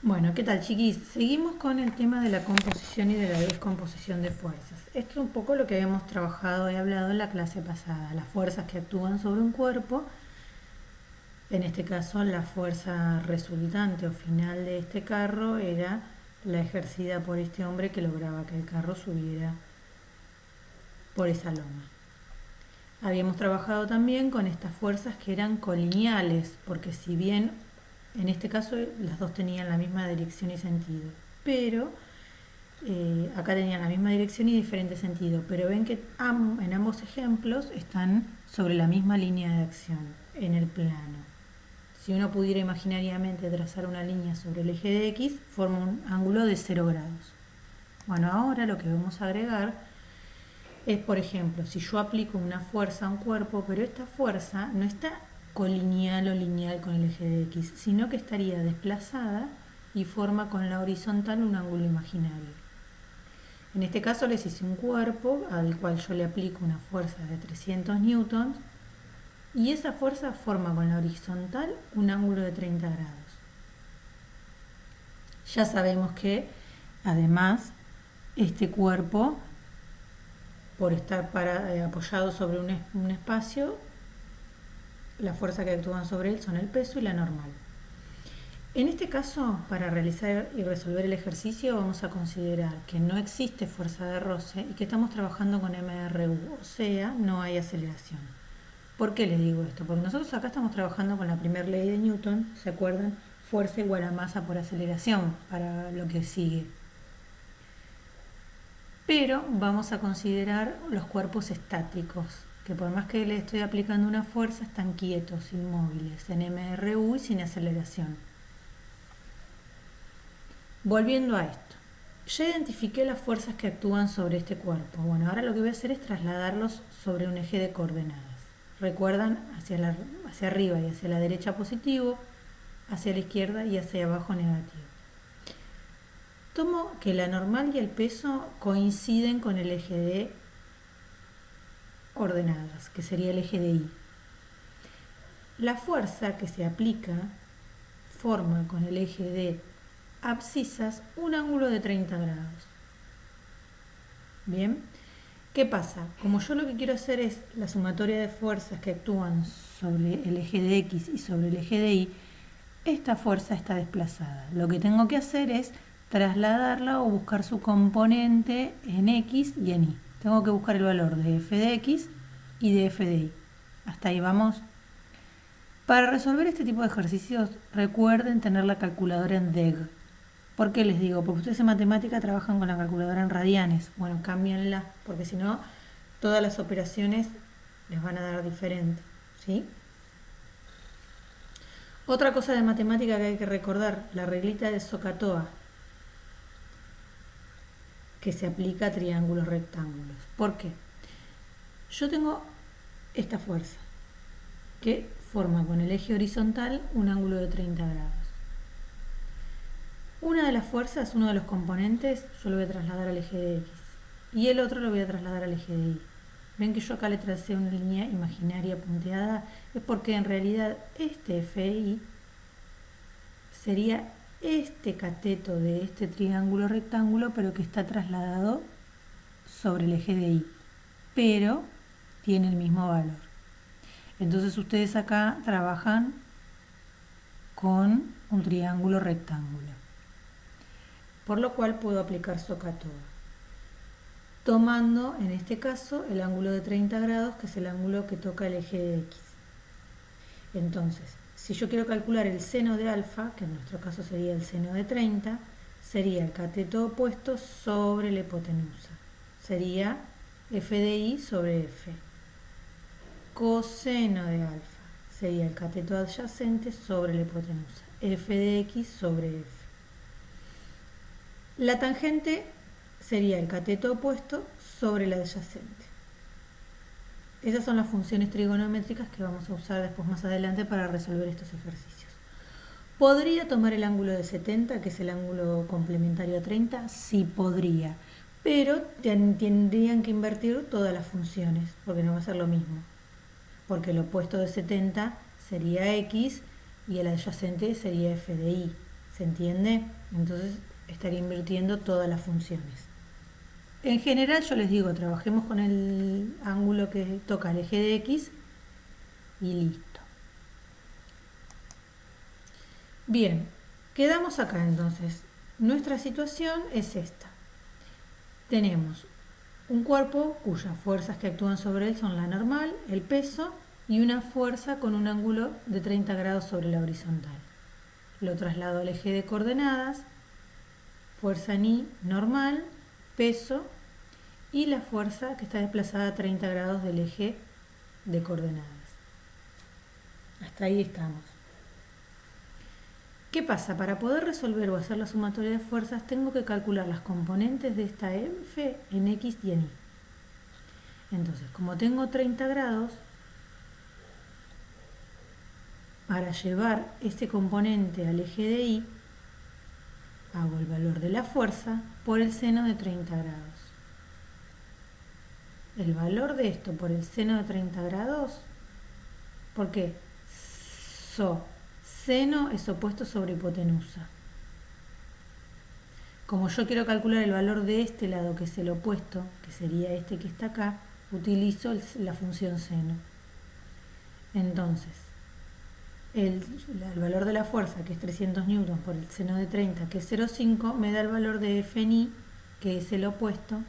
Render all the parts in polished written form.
Bueno, ¿qué tal, chiquis? Seguimos con el tema de la composición y de la descomposición de fuerzas. Esto es un poco lo que habíamos trabajado y hablado en la clase pasada, las fuerzas que actúan sobre un cuerpo, en este caso la fuerza resultante o final de este carro era la ejercida por este hombre que lograba que el carro subiera por esa loma. Habíamos trabajado también con estas fuerzas que eran colineales, porque si bien en este caso las dos tenían la misma dirección y sentido, pero acá tenían la misma dirección y diferente sentido, pero ven que en ambos ejemplos están sobre la misma línea de acción, en el plano. Si uno pudiera imaginariamente trazar una línea sobre el eje de X, forma un ángulo de 0 grados. Bueno, ahora lo que vamos a agregar es, por ejemplo, si yo aplico una fuerza a un cuerpo, pero esta fuerza no está colineal o lineal con el eje de X, sino que estaría desplazada y forma con la horizontal un ángulo imaginario. En este caso les hice un cuerpo al cual yo le aplico una fuerza de 300 newtons y esa fuerza forma con la horizontal un ángulo de 30 grados. Ya sabemos que además este cuerpo, por estar apoyado sobre un espacio, la fuerza que actúan sobre él son el peso y la normal. En este caso, para realizar y resolver el ejercicio, vamos a considerar que no existe fuerza de roce y que estamos trabajando con MRU, o sea, no hay aceleración. ¿Por qué les digo esto? Porque nosotros acá estamos trabajando con la primera ley de Newton, ¿se acuerdan? Fuerza igual a masa por aceleración para lo que sigue. Pero vamos a considerar los cuerpos estáticos, que por más que le estoy aplicando una fuerza, están quietos, inmóviles, en MRU y sin aceleración. Volviendo a esto, ya identifiqué las fuerzas que actúan sobre este cuerpo. Bueno, ahora lo que voy a hacer es trasladarlos sobre un eje de coordenadas. Recuerdan, hacia arriba y hacia la derecha positivo, hacia la izquierda y hacia abajo negativo. Tomo que la normal y el peso coinciden con el eje de coordenadas, que sería el eje de Y. La fuerza que se aplica forma con el eje de abscisas un ángulo de 30 grados. Bien, ¿qué pasa? Como yo lo que quiero hacer es la sumatoria de fuerzas que actúan sobre el eje de X y sobre el eje de Y, esta fuerza está desplazada. Lo que tengo que hacer es trasladarla o buscar su componente en X y en Y. Tengo que buscar el valor de f de X y de f de Y. Hasta ahí vamos. Para resolver este tipo de ejercicios, recuerden tener la calculadora en DEG. ¿Por qué les digo? Porque ustedes en matemática trabajan con la calculadora en radianes. Bueno, cámbienla, porque si no, todas las operaciones les van a dar diferente, ¿sí? Otra cosa de matemática que hay que recordar, la reglita de SOHCAHTOA, que se aplica a triángulos rectángulos. ¿Por qué? Yo tengo esta fuerza, que forma con el eje horizontal un ángulo de 30 grados. Una de las fuerzas, uno de los componentes, yo lo voy a trasladar al eje de X y el otro lo voy a trasladar al eje de Y. Ven que yo acá le tracé una línea imaginaria punteada, es porque en realidad este FI sería este cateto de este triángulo rectángulo, pero que está trasladado sobre el eje de Y, pero tiene el mismo valor. Entonces ustedes acá trabajan con un triángulo rectángulo, por lo cual puedo aplicar SOHCAHTOA, tomando en este caso el ángulo de 30 grados, que es el ángulo que toca el eje de X. Entonces, si yo quiero calcular el seno de alfa, que en nuestro caso sería el seno de 30, sería el cateto opuesto sobre la hipotenusa. Sería f de y sobre f. Coseno de alfa sería el cateto adyacente sobre la hipotenusa. F de x sobre f. La tangente sería el cateto opuesto sobre la adyacente. Esas son las funciones trigonométricas que vamos a usar después más adelante para resolver estos ejercicios. ¿Podría tomar el ángulo de 70, que es el ángulo complementario a 30? Sí, podría, pero tendrían que invertir todas las funciones, porque no va a ser lo mismo. Porque el opuesto de 70 sería x y el adyacente sería f de y. ¿Se entiende? Entonces estaría invirtiendo todas las funciones. En general yo les digo, trabajemos con el ángulo que toca el eje de X y listo. Bien, quedamos acá entonces. Nuestra situación es esta. Tenemos un cuerpo cuyas fuerzas que actúan sobre él son la normal, el peso y una fuerza con un ángulo de 30 grados sobre la horizontal. Lo traslado al eje de coordenadas, fuerza en Y normal, peso y la fuerza que está desplazada a 30 grados del eje de coordenadas. Hasta ahí estamos. ¿Qué pasa? Para poder resolver o hacer la sumatoria de fuerzas tengo que calcular las componentes de esta F en X y en Y. Entonces, como tengo 30 grados, para llevar este componente al eje de Y, hago el valor de la fuerza por el seno de 30 grados. El valor de esto por el seno de 30 grados, ¿por qué? Seno es opuesto sobre hipotenusa. Como yo quiero calcular el valor de este lado, que es el opuesto, que sería este que está acá, utilizo la función seno. Entonces, el valor de la fuerza, que es 300 newtons, por el seno de 30, que es 0,5, me da el valor de F en Y, que es el opuesto,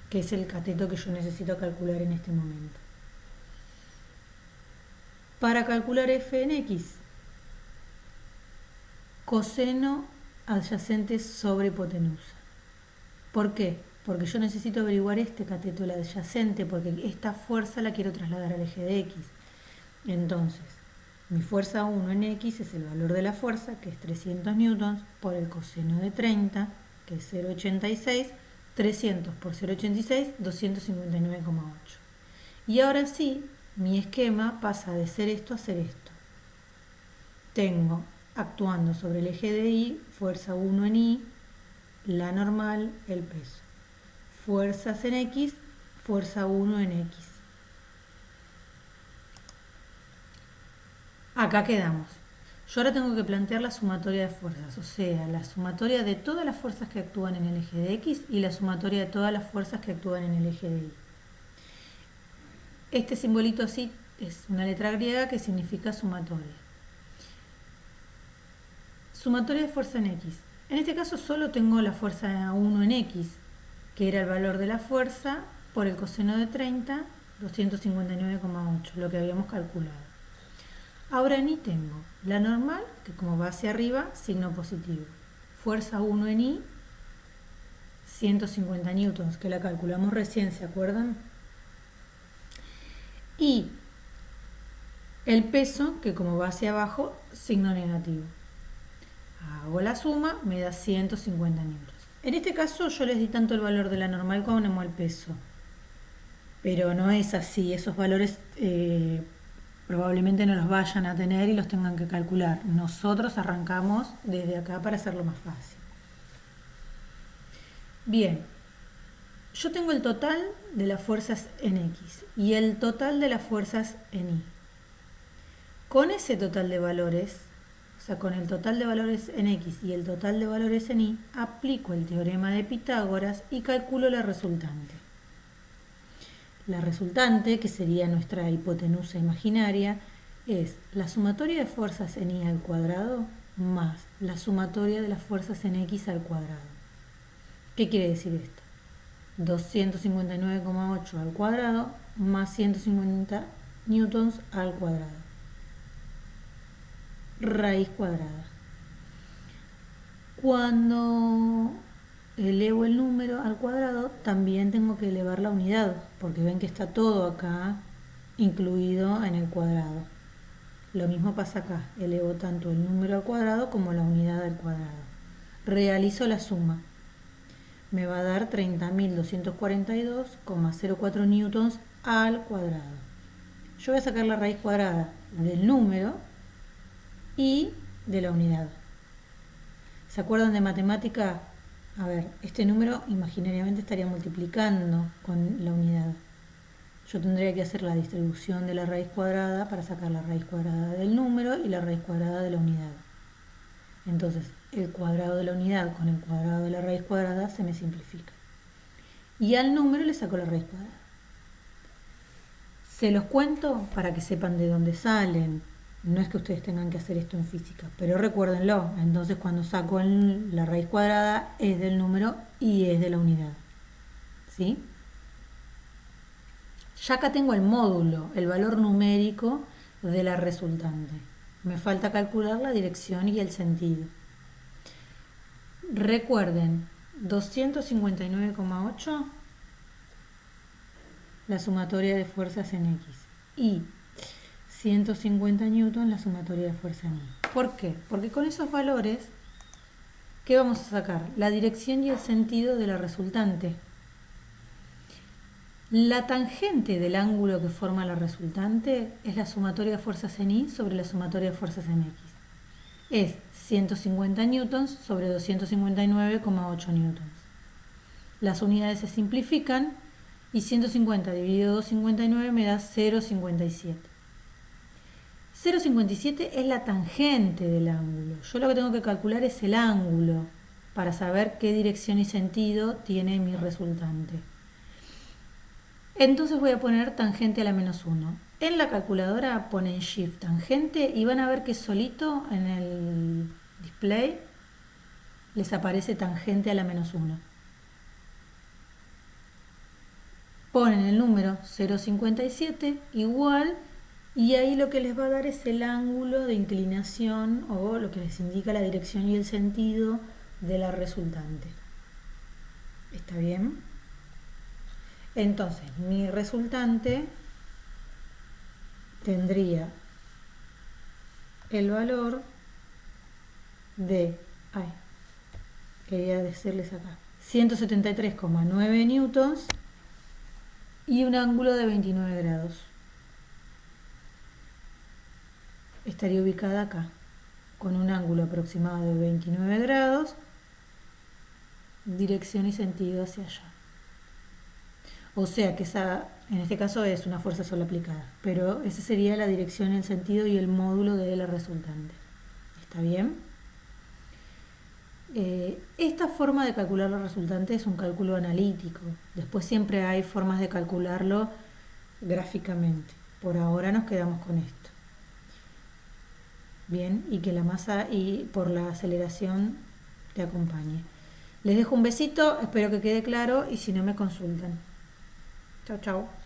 que es el cateto que yo necesito calcular en este momento. Para calcular F en X, coseno adyacente sobre hipotenusa. ¿Por qué? Porque yo necesito averiguar este cateto, el adyacente, porque esta fuerza la quiero trasladar al eje de X. Entonces, mi fuerza 1 en X es el valor de la fuerza, que es 300 newtons, por el coseno de 30, que es 0,86, 300 por 0,86, 259,8. Y ahora sí, mi esquema pasa de ser esto a ser esto. Tengo, actuando sobre el eje de Y, fuerza 1 en Y, la normal, el peso. Fuerzas en X, fuerza 1 en X. Acá quedamos. Yo ahora tengo que plantear la sumatoria de fuerzas, o sea, la sumatoria de todas las fuerzas que actúan en el eje de X y la sumatoria de todas las fuerzas que actúan en el eje de Y. Este simbolito así es una letra griega que significa sumatoria. Sumatoria de fuerza en X. En este caso solo tengo la fuerza 1 en X, que era el valor de la fuerza por el coseno de 30, 259,8, lo que habíamos calculado. Ahora en Y tengo la normal, que como va hacia arriba, signo positivo. Fuerza 1 en Y, 150 newtons, que la calculamos recién, ¿se acuerdan? Y el peso, que como va hacia abajo, signo negativo. Hago la suma, me da 150 newtons. En este caso yo les di tanto el valor de la normal como el peso. Pero no es así, esos valores probablemente no los vayan a tener y los tengan que calcular. Nosotros arrancamos desde acá para hacerlo más fácil. Bien, yo tengo el total de las fuerzas en X y el total de las fuerzas en Y. Con ese total de valores, o sea, con el total de valores en X y el total de valores en Y, aplico el teorema de Pitágoras y calculo la resultante. La resultante, que sería nuestra hipotenusa imaginaria, es la sumatoria de fuerzas en Y al cuadrado más la sumatoria de las fuerzas en X al cuadrado. ¿Qué quiere decir esto? 259,8 al cuadrado más 150 newtons al cuadrado. Raíz cuadrada. Cuando elevo el número al cuadrado, también tengo que elevar la unidad, porque ven que está todo acá incluido en el cuadrado. Lo mismo pasa acá, elevo tanto el número al cuadrado como la unidad al cuadrado. Realizo la suma. Me va a dar 30.242,04 newtons al cuadrado. Yo voy a sacar la raíz cuadrada del número y de la unidad. ¿Se acuerdan de matemática? A ver, este número imaginariamente estaría multiplicando con la unidad. Yo tendría que hacer la distribución de la raíz cuadrada para sacar la raíz cuadrada del número y la raíz cuadrada de la unidad. Entonces, el cuadrado de la unidad con el cuadrado de la raíz cuadrada se me simplifica. Y al número le saco la raíz cuadrada. Se los cuento para que sepan de dónde salen. No es que ustedes tengan que hacer esto en física, pero recuérdenlo. Entonces, cuando saco la raíz cuadrada es del número y es de la unidad. ¿Sí? Ya acá tengo el módulo, el valor numérico de la resultante. Me falta calcular la dirección y el sentido. Recuerden, 259,8 la sumatoria de fuerzas en X y 150 newton la sumatoria de fuerza en Y. ¿Por qué? Porque con esos valores, ¿qué vamos a sacar? La dirección y el sentido de la resultante. La tangente del ángulo que forma la resultante es la sumatoria de fuerzas en Y sobre la sumatoria de fuerzas en X. Es 150 newtons sobre 259,8 newtons. Las unidades se simplifican y 150 dividido 259 me da 0,57. 0,57 es la tangente del ángulo. Yo lo que tengo que calcular es el ángulo para saber qué dirección y sentido tiene mi resultante. Entonces voy a poner tangente a la menos 1. En la calculadora ponen Shift tangente y van a ver que solito en el display les aparece tangente a la menos 1. Ponen el número 0,57 igual y ahí lo que les va a dar es el ángulo de inclinación o lo que les indica la dirección y el sentido de la resultante. ¿Está bien? Entonces, mi resultante tendría el valor de, quería decirles acá, 173,9 newtons y un ángulo de 29 grados. Estaría ubicada acá, con un ángulo aproximado de 29 grados, dirección y sentido hacia allá. O sea que esa, en este caso es una fuerza sola aplicada, pero esa sería la dirección, el sentido y el módulo de la resultante. ¿Está bien? Esta forma de calcular la resultante es un cálculo analítico. Después siempre hay formas de calcularlo gráficamente. Por ahora nos quedamos con esto. Bien, y que la masa y por la aceleración te acompañe. Les dejo un besito, espero que quede claro y si no me consultan. Chao, chao.